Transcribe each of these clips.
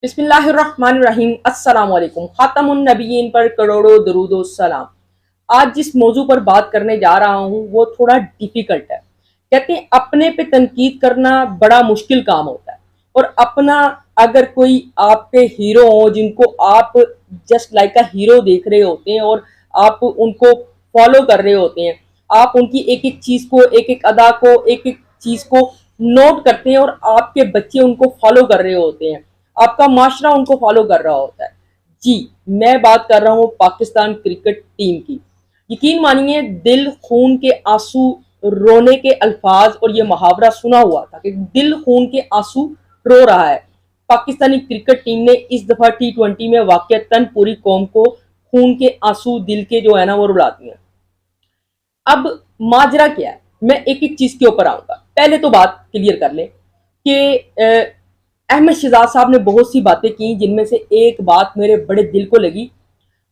बिस्मिल्लाहिर्रहमानिर्रहीम अस्सलाम वालेकुम। खातमुन नबिय्यीन पर करोड़ों दरूदो सलाम। आज जिस मौजू पर बात करने जा रहा हूँ वो थोड़ा डिफिकल्ट है। कहते हैं अपने पे तनकीद करना बड़ा मुश्किल काम होता है, और अपना अगर कोई आपके हीरो हो जिनको आप जस्ट लाइक अ हीरो देख रहे होते हैं और आप उनको फॉलो कर रहे होते हैं, आप उनकी एक एक चीज को, एक एक अदा को, एक एक चीज को नोट करते हैं और आपके बच्चे उनको फॉलो कर रहे होते हैं, आपका माशरा उनको फॉलो कर रहा होता है। जी, मैं बात कर रहा हूँ पाकिस्तान क्रिकेट टीम की। यकीन मानिए, दिल खून के आंसू रोने के अल्फाज और ये मुहावरा सुना हुआ था कि दिल खून के आंसू रो रहा है। पाकिस्तानी क्रिकेट टीम ने इस दफा T20 में वाकईतन पूरी कौम को खून के आंसू दिल के जो है ना वो रुला दिए। अब माजरा क्या है, मैं एक एक चीज के ऊपर आऊंगा। पहले तो बात क्लियर कर ले कि अहमद शहजाद साहब ने बहुत सी बातें की, जिनमें से एक बात मेरे बड़े दिल को लगी।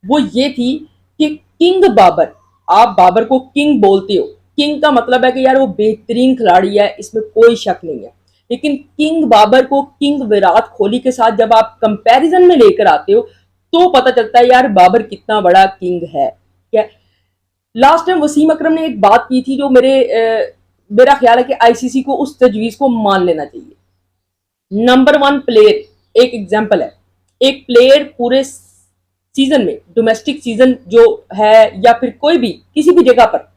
वो ये थी कि किंग बाबर, आप बाबर को किंग बोलते हो, किंग का मतलब है कि यार वो बेहतरीन खिलाड़ी है, इसमें कोई शक नहीं है। लेकिन किंग बाबर को किंग विराट कोहली के साथ जब आप कंपैरिजन में लेकर आते हो तो पता चलता है यार बाबर कितना बड़ा किंग है। क्या लास्ट टाइम वसीम अकरम ने एक बात की थी जो मेरा ख्याल है कि आईसीसी को उस तजवीज को मान लेना चाहिए। नंबर वन प्लेयर, एक एग्जाम्पल है, एक प्लेयर पूरे सीजन में, डोमेस्टिक सीजन जो है या फिर कोई भी किसी भी जगह पर,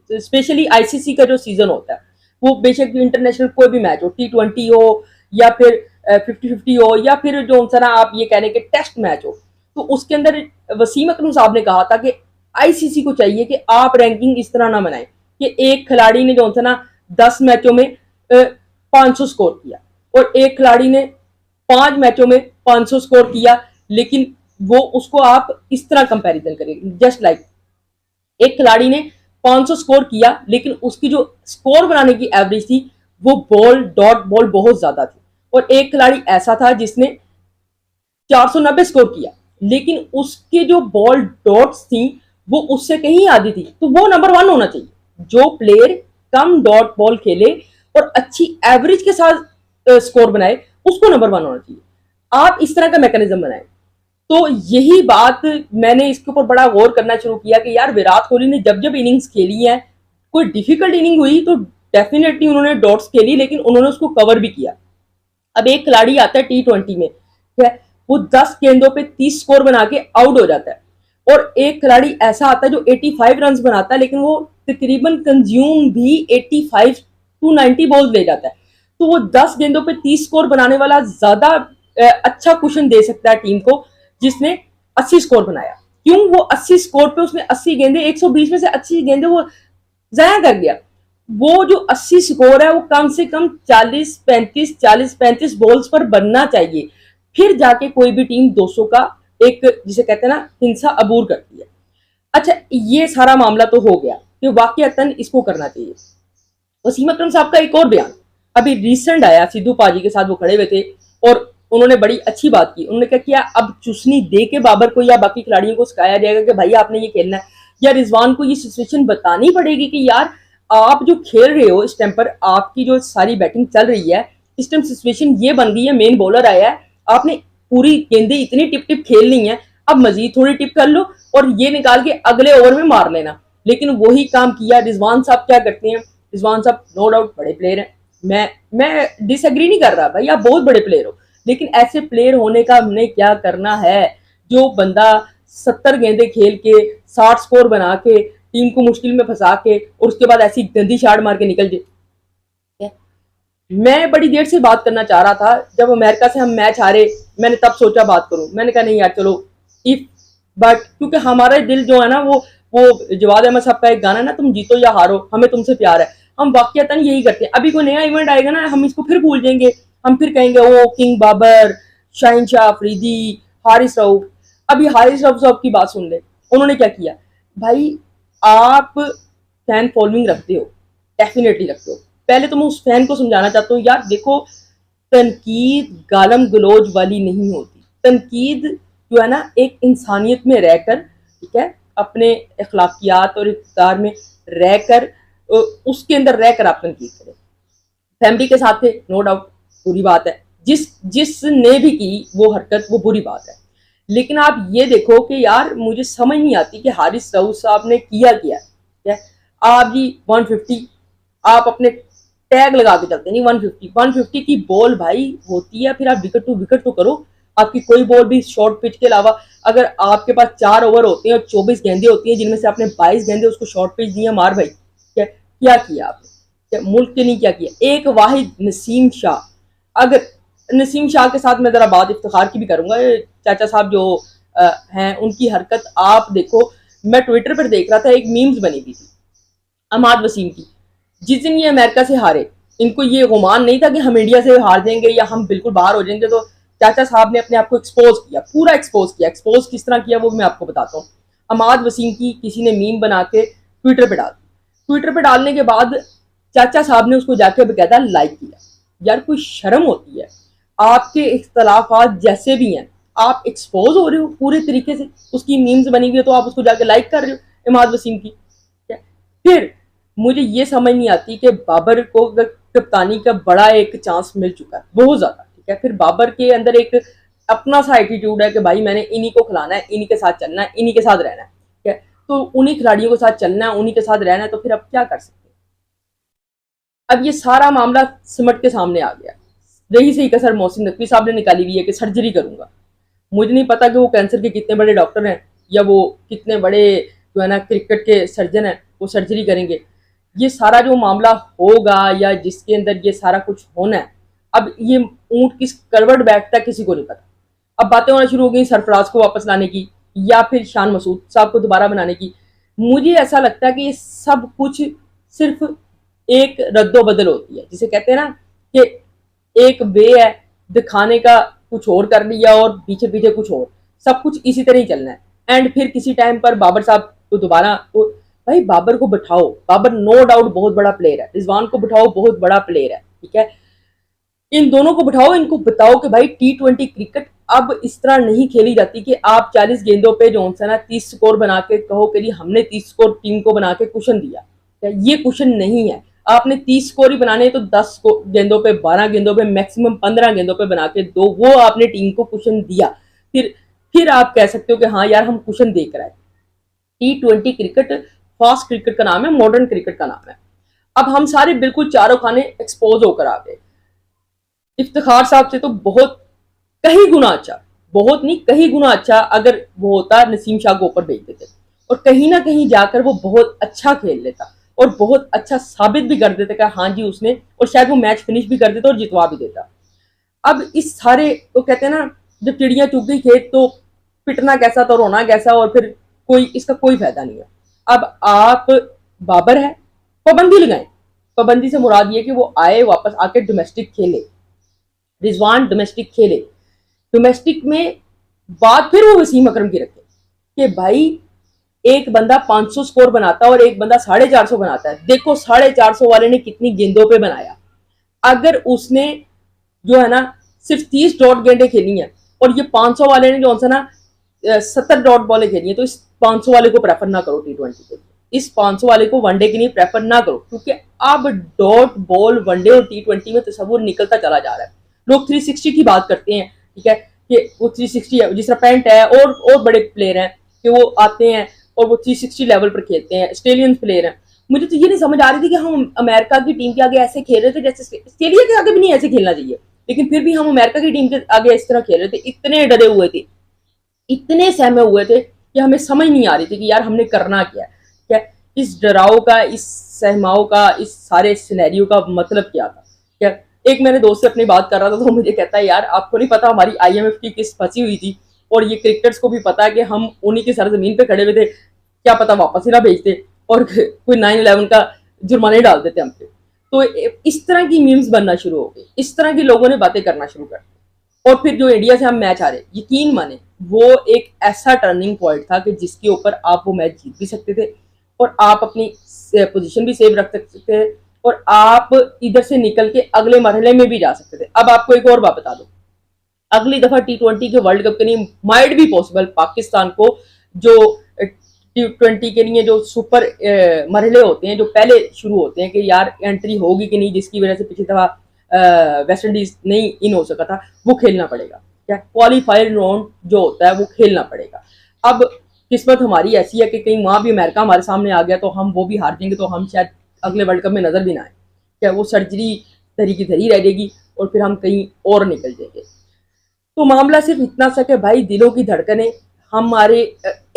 स्पेशली आईसीसी का जो सीजन होता है, वो बेशक इंटरनेशनल कोई भी मैच हो, T20 हो या फिर 50-50 हो या फिर जो सर आप ये कह रहे हैं कि टेस्ट मैच हो, तो उसके अंदर वसीम अकरम साहब ने कहा था कि आईसीसी को चाहिए कि आप रैंकिंग इस तरह ना बनाएं कि एक खिलाड़ी ने जो ना 10 मैचों में 500 स्कोर किया और एक खिलाड़ी ने 5 मैचों में 500 स्कोर किया, लेकिन वो उसको आप इस तरह कंपैरिजन करें। जस्ट लाइक एक खिलाड़ी ने 500 स्कोर किया लेकिन उसकी जो स्कोर बनाने की एवरेज थी वो बॉल डॉट बॉल बहुत ज्यादा थी, और एक खिलाड़ी ऐसा था जिसने 490 स्कोर किया लेकिन उसके जो बॉल डॉट्स थी वो उससे कहीं आधी थी, तो वो नंबर वन होना चाहिए। जो प्लेयर कम डॉट बॉल खेले और अच्छी एवरेज के साथ स्कोर बनाए उसको नंबर वन होना चाहिए। आप इस तरह का मैकेनिज्म बनाए। तो यही बात मैंने इसके ऊपर बड़ा गौर करना शुरू किया कि यार विराट कोहली ने जब जब इनिंग्स खेली है, कोई डिफिकल्ट इनिंग हुई तो डेफिनेटली उन्होंने डॉट्स खेली, लेकिन उन्होंने उसको कवर भी किया। अब एक खिलाड़ी आता है T20 में, ठीक है, वो 10 गेंदों पे 30 स्कोर बना के आउट हो जाता है, और एक खिलाड़ी ऐसा आता है जो 85 रन बनाता है लेकिन वो तकरीबन कंज्यूम भी 85 टू 90 बॉल ले जाता है। तो वो 10 गेंदों पे 30 स्कोर बनाने वाला ज्यादा अच्छा कुशन दे सकता है टीम को, जिसने 80 स्कोर बनाया। क्यों? वो 80 स्कोर पे उसने 80 गेंदे, 120 में से 80 गेंदे वो जाया कर गया। वो जो 80 स्कोर है वो कम से कम 40-35 बॉल्स पर बनना चाहिए, फिर जाके कोई भी टीम 200 का एक, जिसे कहते हैं ना, हिंसा अबूर करती है। अच्छा, ये सारा मामला तो हो गया कि वाकईतन इसको करना चाहिए। वसीम अकरम साहब का एक और बयान अभी रिसेंट आया, सिद्धू पाजी के साथ वो खड़े हुए थे और उन्होंने बड़ी अच्छी बात की। उन्होंने क्या किया, अब चुस्नी दे के बाबर को या बाकी खिलाड़ियों को सिखाया जाएगा कि भाई आपने ये खेलना है, या रिजवान को ये सिचुएशन बतानी पड़ेगी कि यार आप जो खेल रहे हो इस टाइम पर, आपकी जो सारी बैटिंग चल रही है इस टाइम सिचुएशन ये बन गई है, मेन बॉलर आया है, आपने पूरी गेंदे इतनी टिप टिप खेलनी है, अब मजीद थोड़ी टिप कर लो और ये निकाल के अगले ओवर में मार लेना। लेकिन वही काम किया रिजवान साहब। क्या करते हैं रिजवान साहब? नो डाउट बड़े प्लेयर हैं, मैं डिसएग्री नहीं कर रहा, भाई आप बहुत बड़े प्लेयर हो, लेकिन ऐसे प्लेयर होने का हमने क्या करना है जो बंदा 70 गेंदे खेल के 60 स्कोर बना के टीम को मुश्किल में फंसा के और उसके बाद ऐसी गंदी शाट मार के निकल जाए। मैं बड़ी देर से बात करना चाह रहा था, जब अमेरिका से हम मैच हारे मैंने तब सोचा बात करूं। मैंने कहा नहीं यार चलो इफ, बट क्योंकि हमारा दिल जो है ना वो जवाद अहमद साहब का एक गाना है ना, तुम जीतो या हारो हमें तुमसे प्यार है, हम वाकईतन यही करते हैं। अभी कोई नया इवेंट आएगा ना हम इसको फिर भूल जाएंगे, हम फिर कहेंगे ओ किंग बाबर, शाहिन शाह अफरीदी, हारिस रऊफ। अभी हारिस रऊफ साहब की बात सुन ले, उन्होंने क्या किया। भाई आप फैन फॉलोइंग रखते हो, डेफिनेटली रखते हो, पहले तो मैं उस फैन को समझाना चाहता हूँ यार देखो, तनकीद गालम गलोज वाली नहीं होती। तनकीद जो है ना एक इंसानियत में रहकर, ठीक है, अपने अखलाकियात और इक़्तिदार में रहकर, उसके अंदर रहकर आप तनकीद करें। फैमिली के साथ थे, नो डाउट बुरी बात है, जिसने भी की वो हरकत वो बुरी बात है। लेकिन आप ये देखो कि यार मुझे समझ नहीं आती कि हारिस रऊफ साहब ने किया क्या है। आप जी 150 आप अपने टैग लगा के चलते नहीं, 150 की बॉल भाई होती है, फिर आप विकेट तो करो। आपकी कोई बॉल भी शॉर्ट पिच के अलावा, अगर आपके पास 4 ओवर होते हैं और 24 गेंदें होती हैं जिनमें से आपने 22 गेंदें उसको शॉर्ट पिच दी है, मार भाई क्या किया आपने, क्या मुल्क के लिए क्या किया। एक वाहिद नसीम शाह, अगर नसीम शाह के साथ मैं जरा बात इफ्तिखार की भी करूंगा, चाचा साहब जो हैं उनकी हरकत आप देखो। मैं ट्विटर पर देख रहा था, एक मीम्स बनी हुई थी अमाद वसीम की। जिस दिन ये अमेरिका से हारे, इनको ये गुमान नहीं था कि हम इंडिया से हार जाएंगे या हम बिल्कुल बाहर हो जाएंगे, तो चाचा साहब ने अपने आप को एक्सपोज किया, पूरा एक्सपोज किया। एक्सपोज किस तरह किया वो मैं आपको बताता हूँ। अमाद वसीम की किसी ने मीम बना के ट्विटर पे डाल, ट्विटर पे डालने के बाद चाचा साहब ने उसको जाके बकायदा लाइक किया। यार कोई शर्म होती है, आपके इख्तलाफात जैसे भी हैं आप एक्सपोज हो रहे हो पूरे तरीके से, उसकी मीम्स बनी हुई है तो आप उसको जाके लाइक कर रहे हो इमाद वसीम की। फिर मुझे ये समझ नहीं आती कि बाबर को कप्तानी का बड़ा एक चांस मिल चुका है, बहुत ज्यादा, ठीक है। फिर बाबर के अंदर एक अपना सा एटीट्यूड है कि भाई मैंने इन्हीं को खिलाना है, इन्हीं के साथ चलना है, इन्हीं के साथ रहना है, ठीक है। तो उन्हीं खिलाड़ियों के साथ चलना है, उन्हीं के साथ रहना है, तो फिर अब क्या कर सकते हैं। अब ये सारा मामला सिमट के सामने आ गया। रही सही कसर मोहसिन नकवी साहब ने निकाली हुई है कि सर्जरी करूंगा। मुझे नहीं पता कि वो कैंसर के कितने बड़े डॉक्टर हैं या वो कितने बड़े जो है ना क्रिकेट के सर्जन हैं, वो सर्जरी करेंगे। ये सारा जो मामला होगा या जिसके अंदर ये सारा कुछ होना है, अब ये ऊंट किस करवट बैठता है किसी को नहीं पता। अब बातें होना शुरू हो गई सरफराज को वापस लाने की या फिर शान मसूद साहब को दोबारा बनाने की। मुझे ऐसा लगता है कि ये सब कुछ सिर्फ एक रद्दो बदल होती है, जिसे कहते हैं ना कि एक वे है दिखाने का, कुछ और कर लिया और पीछे पीछे कुछ और, सब कुछ इसी तरह ही चलना है। एंड फिर किसी टाइम पर बाबर साहब को दोबारा, तो भाई बाबर को बिठाओ, बाबर नो डाउट बहुत बड़ा प्लेयर है, रिजवान को बिठाओ बहुत बड़ा प्लेयर है, ठीक है। इन दोनों को बिठाओ, इनको बताओ कि भाई T20 क्रिकेट अब इस तरह नहीं खेली जाती कि आप 40 गेंदों पे जो है ना 30 स्कोर बना के कहो कि हमने 30 स्कोर टीम को बना के कुशन दिया। ये कुशन नहीं है। आपने 30 स्कोर ही बनाने तो 10 गेंदों पे, 12 गेंदों पे, मैक्सिमम 15 गेंदों पे बना के दो, वो आपने टीम को कुशन दिया। फिर आप कह सकते हो कि हाँ यार हम कुशन देख रहे हैं। T20 क्रिकेट फास्ट क्रिकेट का नाम है, मॉडर्न क्रिकेट का नाम है। अब हम सारे बिल्कुल चारों खाने एक्सपोज होकर आ गए। इफ्तिखार साहब से तो बहुत कहीं गुना अच्छा, बहुत नहीं कहीं गुना अच्छा अगर वो होता नसीम शाह को ऊपर भेज देते, और कहीं ना कहीं जाकर वो बहुत अच्छा खेल लेता और बहुत अच्छा साबित भी कर देता कि हाँ जी उसने, और शायद वो मैच फिनिश भी कर देता और जितवा भी देता। अब इस सारे तो कहते हैं ना जब चिड़िया चुग गई खेत तो पिटना कैसा तो रोना कैसा, और फिर कोई इसका कोई फायदा नहीं है। अब आप बाबर है, पाबंदी लगाएं। पाबंदी से मुराद ये कि वो आए वापस आके डोमेस्टिक खेले, रिजवान डोमेस्टिक खेले। डोमेस्टिक में बात फिर वो वसीम अकरम की रखे कि भाई एक बंदा 500 स्कोर बनाता है और एक बंदा 450 बनाता है। देखो 450 वाले ने कितनी गेंदों पे बनाया। अगर उसने जो है ना सिर्फ 30 डॉट गेंदें खेली हैं और ये 500 वाले ने जो है ना 70 डॉट बॉलें खेली हैं, तो इस 500 वाले को प्रेफर ना करो T20 के लिए, इस 500 वाले को वनडे के लिए प्रेफर ना करो, क्योंकि अब डॉट बॉल वनडे और T20 में तस्वुर निकलता चला जा रहा है। लोग 360 की बात करते हैं, ठीक है, कि वो 360 है, जिस तरह पेंट है और बड़े प्लेयर हैं कि वो आते हैं और वो 360 लेवल पर खेलते हैं, ऑस्ट्रेलियन प्लेयर हैं। मुझे तो ये नहीं समझ आ रही थी कि हम अमेरिका की टीम के आगे ऐसे खेल रहे थे जैसे ऑस्ट्रेलिया के आगे भी नहीं ऐसे खेलना चाहिए, लेकिन फिर भी हम अमेरिका की टीम के आगे इस तरह खेल रहे थे। इतने डरे हुए थे, इतने सहमे हुए थे कि हमें समझ नहीं आ रही थी कि यार हमने करना क्या है, क्या इस डराव का, इस सहमाओं का, इस सारे सिनेरियो का मतलब क्या था। क्या एक मैंने दोस्त से अपनी बात कर रहा था तो मुझे कहता है यार आपको नहीं पता हमारी IMF की किस फंसी हुई थी, और ये क्रिकेटर्स को भी पता है कि हम उन्हीं की सरजमीन पे खड़े हुए थे, क्या पता वापस ही ना भेजते और कोई 9/11 का जुर्माना ही डाल देते हम पे। तो इस तरह की मीम्स बनना शुरू हो गई, इस तरह की लोगों ने बातें करना शुरू कर दी। और फिर जो इंडिया से हम मैच हारे, यकीन माने वो एक ऐसा टर्निंग पॉइंट था कि जिसके ऊपर आप वो मैच जीत भी सकते थे और आप अपनी पोजीशन भी सेव रख सकते थे और आप इधर से निकल के अगले मरहले में भी जा सकते थे। अब आपको एक और बात बता दो, अगली दफा T20 के वर्ल्ड कप के लिए माइट भी पॉसिबल पाकिस्तान को जो T20 के लिए जो सुपर मरहले होते हैं जो पहले शुरू होते हैं कि यार एंट्री होगी कि नहीं, जिसकी वजह से पिछली दफा वेस्ट इंडीज नहीं इन हो सका था, वो खेलना पड़ेगा। क्या क्वालिफायर राउंड जो होता है वो खेलना पड़ेगा। अब किस्मत हमारी ऐसी है कि कहीं वहाँ भी अमेरिका हमारे सामने आ गया तो हम वो भी हार जाएंगे, तो हम शायद अगले वर्ल्ड कप में नजर भी ना आए। क्या वो सर्जरी धरी की धरी रह जाएगी और फिर हम कहीं और निकल जाएंगे। तो मामला सिर्फ इतना सा कि भाई दिलों की धड़कनें हमारे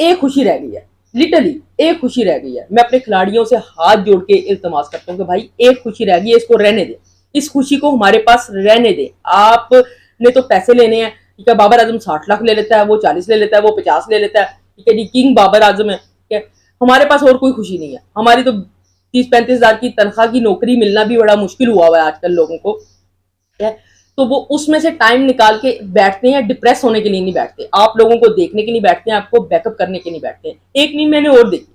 एक खुशी रह गई है, लिटरली एक खुशी रह गई है। मैं अपने खिलाड़ियों से हाथ जोड़ के इल्तमास करता हूँ कि भाई एक खुशी रह गई है, इसको रहने दे, इस खुशी को हमारे पास रहने दे। आपने तो पैसे लेने हैं, ठीक है, बाबर आजम 60 लाख ले लेता है, वो 40 ले लेता है, वो 50 ले लेता है, ठीक है जी, किंग बाबर आजम है, ठीक है। हमारे पास और कोई खुशी नहीं है। हमारी तो 30-35 हजार की तनख्वाह की नौकरी मिलना भी बड़ा मुश्किल हुआ है आजकल लोगों को, ठीक है। तो वो उसमें से टाइम निकाल के बैठते हैं, डिप्रेस होने के लिए नहीं बैठते, आप लोगों को देखने के लिए बैठते हैं, आपको बैकअप करने के लिए बैठते हैं। एक मीम मैंने और देखी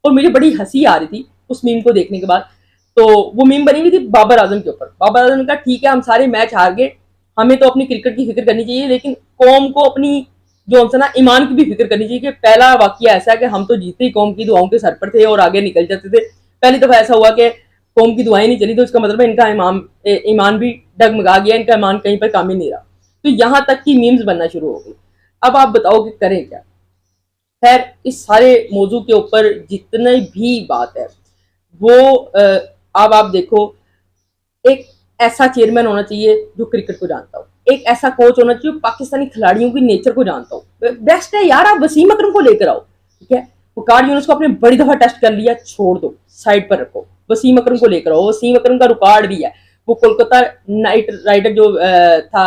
और मुझे बड़ी हंसी आ रही थी उस मीम को देखने के बाद। तो वो मीम बनी हुई थी बाबर आजम के ऊपर। बाबर आजम ने कहा ठीक है हम सारे मैच हार गए, हमें तो अपनी क्रिकेट की फिक्र करनी चाहिए, लेकिन कौम को अपनी जो हमसे ना ईमान की भी फिक्र करनी चाहिए। कि पहला वाकया ऐसा है कि हम तो जीते ही कौम की दुआओं के सर पर थे और आगे निकल जाते थे। पहली दफा ऐसा हुआ कि कौम की दुआएं नहीं चली, तो इसका मतलब है इनका ईमान भी डगमगा गया, इनका ईमान कहीं पर काम ही नहीं रहा। तो यहां तक की मीम्स बनना शुरू हो गई। अब आप बताओ कि करें क्या। खैर इस सारे मौजू के ऊपर जितने भी बात है वो अब आप देखो, एक ऐसा चेयरमैन होना चाहिए जो क्रिकेट को जानता हो, एक ऐसा कोच होना चाहिए पाकिस्तानी खिलाड़ियों की नेचर को जानता हो। बेस्ट है यार, आप वसीम अकरम को लेकर आओ, ठीक है। वकार यूनुस को आपने बड़ी दफा टेस्ट कर लिया, छोड़ दो, साइड पर रखो, वसीम अकरम को लेकर आओ। वसीम अकरम का रिकॉर्ड भी है, वो कोलकाता नाइट राइडर जो था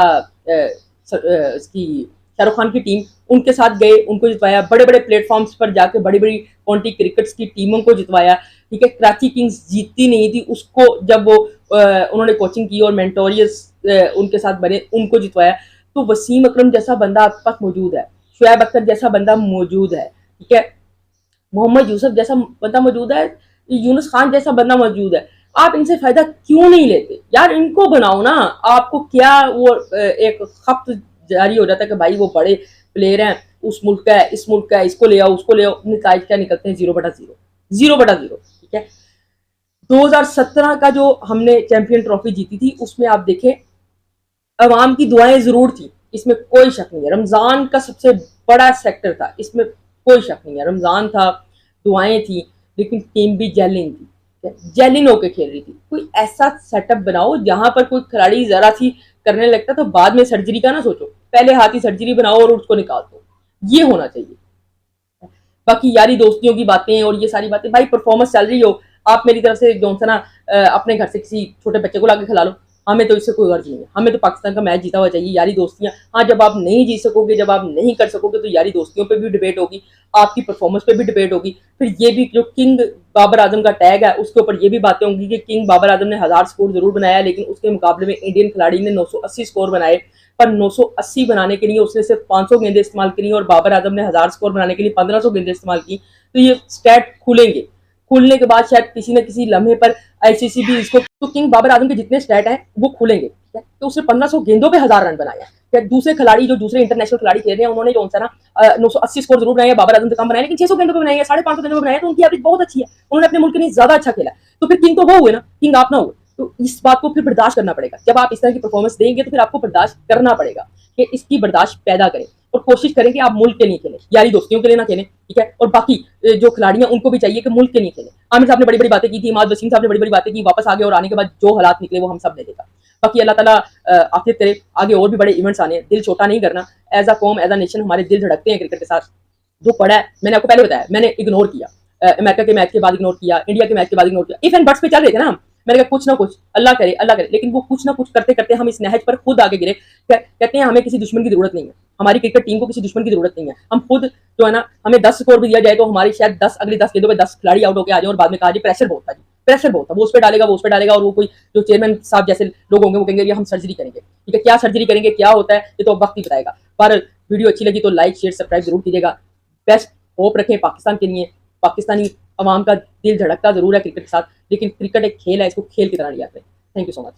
इसकी शाहरुख खान की टीम, उनके साथ गए, उनको जितवाया, बड़े बड़े प्लेटफॉर्म्स पर जाके बड़ी बड़ी काउंटी क्रिकेट्स की टीमों को जितवाया, ठीक है। कराची किंग्स जीतती नहीं थी, उसको जब वो उन्होंने कोचिंग की और मेंटोरियस उनके साथ बने, उनको जितवाया। तो वसीम अकरम जैसा बंदा आपके पास मौजूद है, शुएब अख्तर जैसा बंदा मौजूद है, ठीक है, मोहम्मद यूसुफ जैसा बंदा मौजूद है, यूनुस खान जैसा बंदा मौजूद है। आप इनसे फायदा क्यों नहीं लेते यार, इनको बनाओ ना। आपको क्या वो एक खत जारी हो जाता है कि भाई वो बड़े प्लेयर हैं, उस मुल्क का है, इस मुल्क का है, इसको ले आओ, उसको ले आओ, नतीजे क्या निकलते हैं? 0/0, 0/0, ठीक है। 2017 का जो हमने चैंपियन ट्रॉफी जीती थी उसमें आप देखें अवाम की दुआएं जरूर थी, इसमें कोई शक नहीं है। रमजान का सबसे बड़ा सेक्टर था, इसमें कोई शक नहीं है। रमजान था, दुआएं थी, लेकिन टीम भी जेलिन थी, जेलिन होकर खेल रही थी। कोई ऐसा सेटअप बनाओ जहां पर कोई खिलाड़ी जरा सी करने लगता तो बाद में सर्जरी का ना सोचो, पहले हाथ ही सर्जरी बनाओ और उसको निकाल दो। ये होना चाहिए। बाकी यारी दोस्तियों की बातें और ये सारी बातें, भाई परफॉर्मेंस चल रही हो, आप मेरी तरफ से जो ना अपने घर से किसी छोटे बच्चे को लाके खिला लो, हमें तो इससे कोई गर्ज नहीं है। हमें तो पाकिस्तान का मैच जीता हुआ चाहिए। यारी दोस्तियां, हाँ जब आप नहीं जीत सकोगे, जब आप नहीं कर सकोगे, तो यारी दोस्तियों पे भी डिबेट होगी, आपकी परफॉर्मेंस पे भी डिबेट होगी। फिर ये भी जो किंग बाबर आजम का टैग है उसके ऊपर ये भी बातें होंगी कि किंग बाबर आजम ने 1000 स्कोर जरूर बनाया, लेकिन उसके मुकाबले में इंडियन खिलाड़ी ने 980 स्कोर बनाए। पर 980 बनाने के लिए उसने सिर्फ 500 गेंदें इस्तेमाल करी और बाबर आजम ने 1000 स्कोर बनाने के लिए 1500 गेंदें इस्तेमाल की। तो ये स्टैट खुलेंगे, खुलने के बाद शायद किसी न किसी लम्हे पर आईसीसी भी इसको, तो किंग बाबर आजम के जितने स्टैट हैं वो खुलेंगे। तो उसने 1500 गेंदों पे 1000 रन बनाया। क्या दूसरे खिलाड़ी जो दूसरे इंटरनेशनल खिलाड़ी खेल रहे हैं उन्होंने जो ना 980 स्कोर जरूर बनाए, बाबर आजम से कम बनाए, लेकिन 600 गेंदों पे बनाए, 550 गेंदों पे बनाए, तो उनकी एवरेज बहुत अच्छी है, उन्होंने अपने मुल्क के लिए ज्यादा अच्छा खेला। तो फिर किंग तो वो हुए ना, किंग आप ना हुए। तो इस बात को फिर बर्दाश्त करना पड़ेगा। जब आप इस तरह की परफॉर्मेंस देंगे तो फिर आपको बर्दाश्त करना पड़ेगा कि इसकी बर्दाश्त पैदा करें और कोशिश करें कि आप मुल्क के लिए खेलें, यारी दोस्तियों के लिए ना खेलें, ठीक है। और बाकी जो खिलाड़ी हैं उनको भी चाहिए कि मुल्क के लिए खेलें। आमिर साहब ने बड़ी बड़ी बातें की थी, इमाद वसीम साहब ने बड़ी बड़ी बातें की, वापस आ गए और आने के बाद जो हालात निकले वो हम सब ने देखा। बाकी अल्लाह ताला आफियत करे, आगे और भी बड़े इवेंट्स आने हैं, दिल छोटा नहीं करना। एज अ कौम, एज अ नेशन हमारे दिल धड़कते हैं क्रिकेट के साथ। जो पड़ा है मैंने आपको पहले बताया, मैंने इग्नोर किया, अमेरिका के मैच के बाद इग्नोर किया, इंडिया के मैच के बाद इग्नोर किया। इफ एंड बट्स पे चल रहे थे ना हम, मैंने कहा कुछ ना कुछ अल्लाह करे, अल्लाह करे, लेकिन वो कुछ ना कुछ करते करते हम इस नहज पर खुद आगे गिरे। कहते हैं हमें किसी दुश्मन की जरूरत नहीं है, हमारी क्रिकेट टीम को किसी दुश्मन की जरूरत नहीं है। हम खुद जो है ना, हमें 10 स्कोर भी दिया जाए तो हमारी शायद 10 अगली 10 गेंदों पे 10 खिलाड़ी आउट होकर आ जाए और बाद में कहा जाए प्रेशर बहुत था जी, प्रेशर बहुत था, वो उस पर डालेगा, वो उस पर डालेगा, और वो कोई जो चेयरमैन साहब जैसे लोग होंगे वो कहेंगे ये हम सर्जरी करेंगे, ठीक है। क्या सर्जरी करेंगे, क्या होता है, ये तो वक्त ही बताएगा। पर वीडियो अच्छी लगी तो लाइक शेयर सब्सक्राइब जरूर कीजिएगा। बेस्ट होप रखें पाकिस्तान के लिए। पाकिस्तानी अवाम का दिल धड़कता जरूर है क्रिकेट के साथ, लेकिन क्रिकेट एक खेल है, इसको खेल की तरह लिया करें। Thank you so much.